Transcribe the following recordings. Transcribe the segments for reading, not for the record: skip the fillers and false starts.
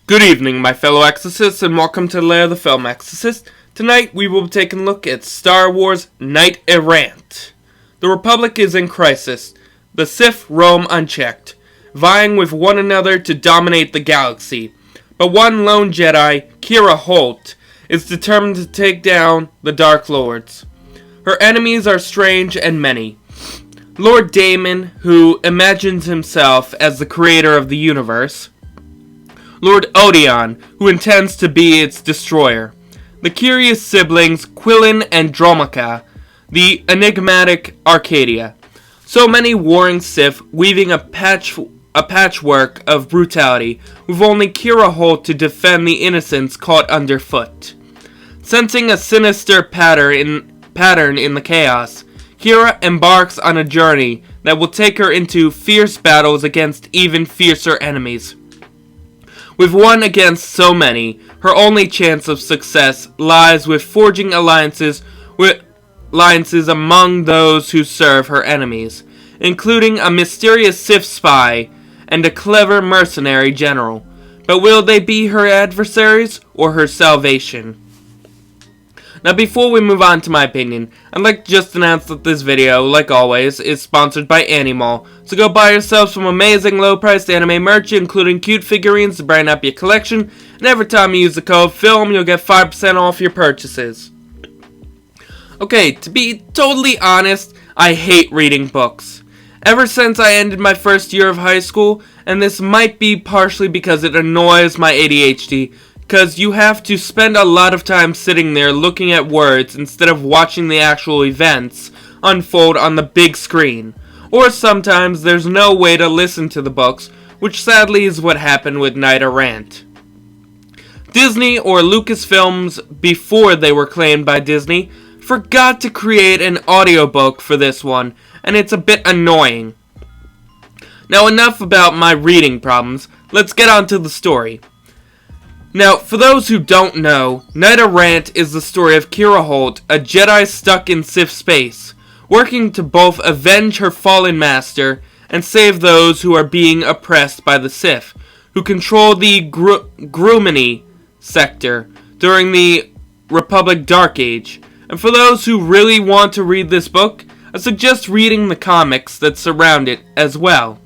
Good evening, my fellow Exorcists, and welcome to Lair the Film Exorcist. Tonight, we will be taking a look at Star Wars Knight Errant. The Republic is in crisis. The Sith roam unchecked, vying with one another to dominate the galaxy. But one lone Jedi, Kira Holt, is determined to take down the Dark Lords. Her enemies are strange and many. Lord Damon, who imagines himself as the creator of the universe. Lord Odeon, who intends to be its destroyer. The curious siblings Quillen and Dromica. The enigmatic Arcadia. So many warring Sith weaving a patchwork of brutality, with only Kira Holt to defend the innocents caught underfoot. Sensing a sinister pattern in the chaos, Kira embarks on a journey that will take her into fierce battles against even fiercer enemies. With one against so many, her only chance of success lies with forging alliances among those who serve her enemies, including a mysterious Sith spy and a clever mercenary general. But will they be her adversaries or her salvation? Now, before we move on to my opinion, I'd like to just announce that this video, like always, is sponsored by Animal. So go buy yourself some amazing low-priced anime merch, including cute figurines to brighten up your collection. And every time you use the code FILM, you'll get 5% off your purchases. Okay, to be totally honest, I hate reading books. Ever since I ended my first year of high school, and this might be partially because it annoys my ADHD, because you have to spend a lot of time sitting there looking at words instead of watching the actual events unfold on the big screen. Or sometimes there's no way to listen to the books, which sadly is what happened with Knight Errant. Disney, or Lucasfilms before they were claimed by Disney, forgot to create an audiobook for this one, and it's a bit annoying. Now, enough about my reading problems, let's get on to the story. Now, for those who don't know, Knight Errant is the story of Kira Holt, a Jedi stuck in Sith space, working to both avenge her fallen master and save those who are being oppressed by the Sith, who control the Grumani sector during the Republic Dark Age. And for those who really want to read this book, I suggest reading the comics that surround it as well,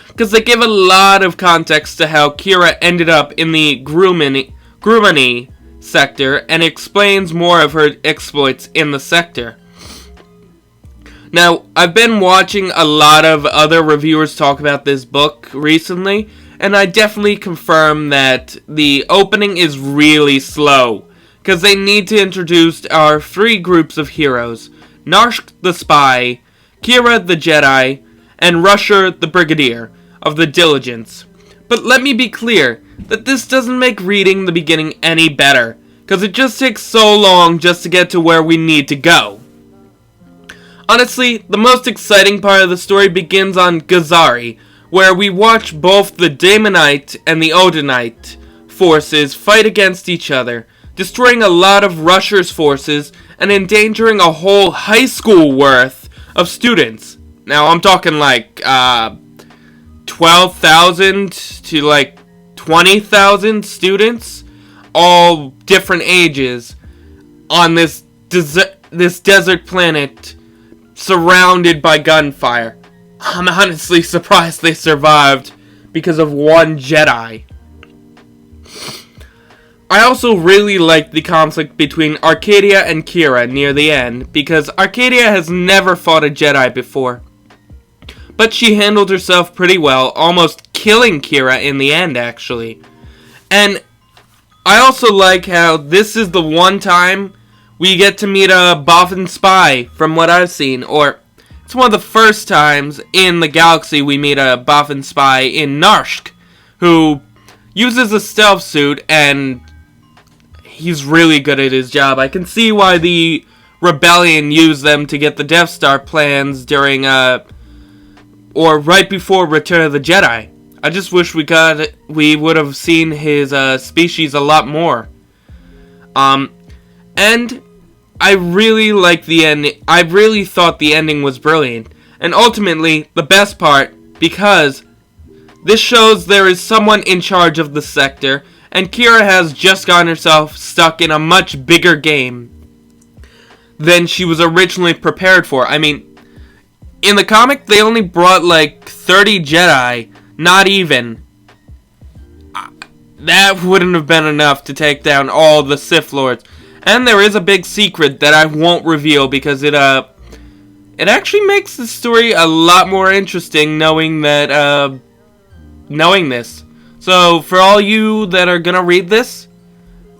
because they give a lot of context to how Kira ended up in the Grumani sector and explains more of her exploits in the sector. Now, I've been watching a lot of other reviewers talk about this book recently, and I definitely confirm that the opening is really slow, because they need to introduce our three groups of heroes: Narshk the Spy, Kira the Jedi, and Rusher the Brigadier of the Diligence. But let me be clear that this doesn't make reading the beginning any better, because it just takes so long just to get to where we need to go. Honestly, the most exciting part of the story begins on Gazari, where we watch both the Daemonite and the Odinite forces fight against each other, destroying a lot of Rusher's forces and endangering a whole high school worth of students. Now, I'm talking like 12,000 to like 20,000 students, all different ages, on this desert planet surrounded by gunfire. I'm honestly surprised they survived because of one Jedi. I also really liked the conflict between Arcadia and Kira near the end, because Arcadia has never fought a Jedi before. But she handled herself pretty well, almost killing Kira in the end, actually. And I also like how this is the one time we get to meet a Bothan spy, from what I've seen. Or, it's one of the first times in the galaxy we meet a Bothan spy in Narshk, who uses a stealth suit, and he's really good at his job. I can see why the Rebellion used them to get the Death Star plans during, or right before Return of the Jedi. I just wish we would have seen his species a lot more. And I really liked the ending. I really thought the ending was brilliant. And ultimately, the best part, because This shows there is someone in charge of the sector, and Kira has just gotten herself stuck in a much bigger game than she was originally prepared for. I mean, in the comic, they only brought like 30 Jedi, not even. That wouldn't have been enough to take down all the Sith Lords. And there is a big secret that I won't reveal because it actually makes the story a lot more interesting knowing that, knowing this. So, for all you that are gonna read this,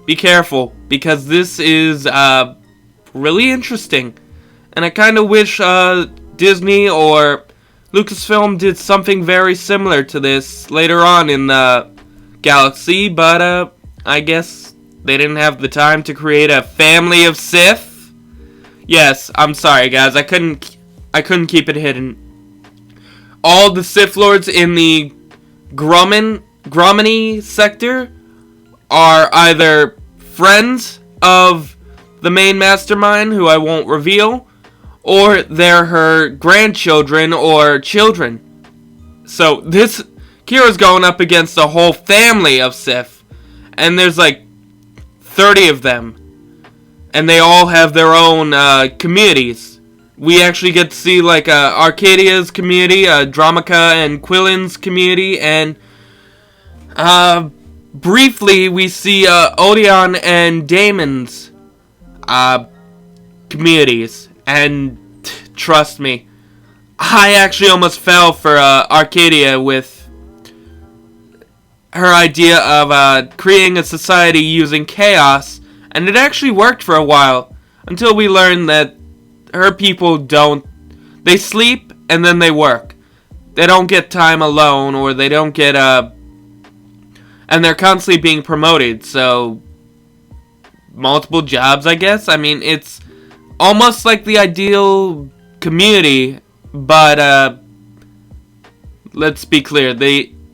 be careful, because this is, really interesting. And I kinda wish, Disney or Lucasfilm did something very similar to this later on in the galaxy, but, I guess they didn't have the time to create a family of Sith. Yes, I'm sorry guys, I couldn't keep it hidden. All the Sith Lords in the Gromany sector are either friends of the main mastermind, who I won't reveal, or they're her grandchildren or children. So this Kira's going up against a whole family of Sith, and there's like 30 of them, and they all have their own communities. We actually get to see like Arcadia's community, Dramica and Quillen's community, and briefly we see Odeon and Damon's communities. And trust me, I actually almost fell for Arcadia with her idea of creating a society using chaos, and it actually worked for a while, until we learned that her people they sleep and then they work. They don't get time alone, or they don't get, and they're constantly being promoted, so multiple jobs, I guess. I mean, it's almost like the ideal community, but, let's be clear,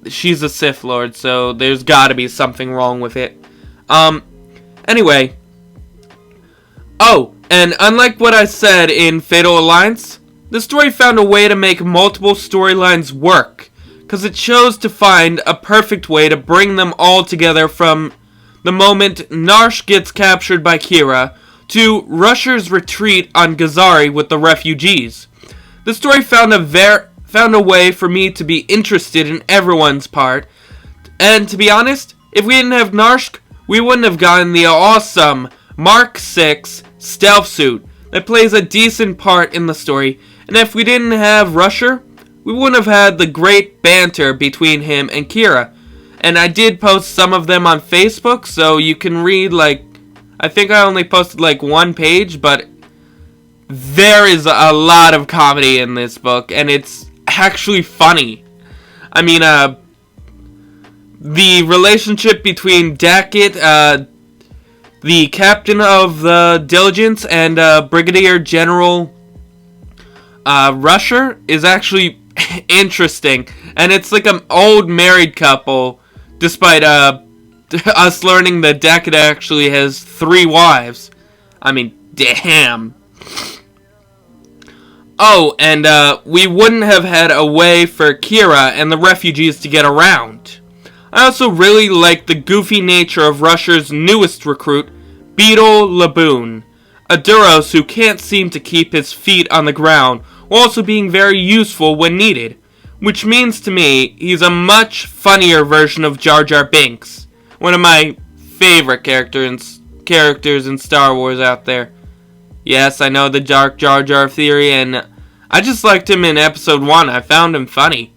she's a Sith Lord, so there's gotta be something wrong with it. Anyway. Oh, and unlike what I said in Fatal Alliance, the story found a way to make multiple storylines work, because it chose to find a perfect way to bring them all together from the moment Narsh gets captured by Kira to Rusher's retreat on Gazari with the refugees. The story found a way for me to be interested in everyone's part, and to be honest, if we didn't have Narsh, we wouldn't have gotten the awesome Mark 6 stealth suit that plays a decent part in the story, and if we didn't have Rusher, we wouldn't have had the great banter between him and Kira. And I did post some of them on Facebook, so you can read, like, I think I only posted like one page, but there is a lot of comedy in this book, and it's actually funny. I mean, the relationship between Dackett, the captain of the Diligence, and Brigadier General Rusher is actually interesting, and it's like an old married couple, despite us learning that Dackett actually has 3 wives. I mean, damn. Oh, and we wouldn't have had a way for Kira and the refugees to get around. I also really like the goofy nature of Rusher's newest recruit, Beetle Laboon, a Duros who can't seem to keep his feet on the ground, while also being very useful when needed, which means to me he's a much funnier version of Jar Jar Binks, one of my favorite characters in Star Wars out there. Yes, I know the Dark Jar Jar theory, and I just liked him in episode 1. I found him funny.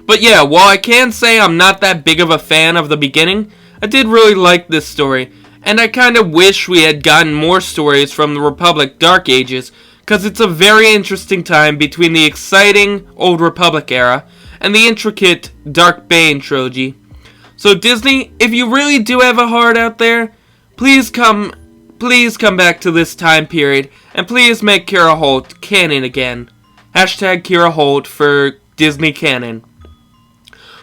But yeah, while I can say I'm not that big of a fan of the beginning, I did really like this story, and I kinda wish we had gotten more stories from the Republic Dark Ages, because it's a very interesting time between the exciting Old Republic era and the intricate Dark Bane trilogy. So Disney, if you really do have a heart out there, please come back to this time period, and please make Kira Holt canon again. Hashtag Kira Holt for Disney canon.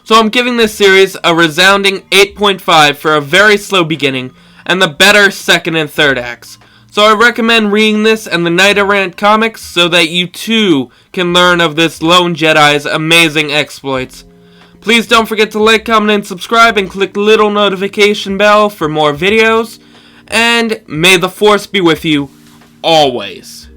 So I'm giving this series a resounding 8.5 for a very slow beginning, and the better second and third acts. So I recommend reading this and the Knight Errant comics so that you too can learn of this lone Jedi's amazing exploits. Please don't forget to like, comment, and subscribe, and click the little notification bell for more videos. And may the Force be with you always.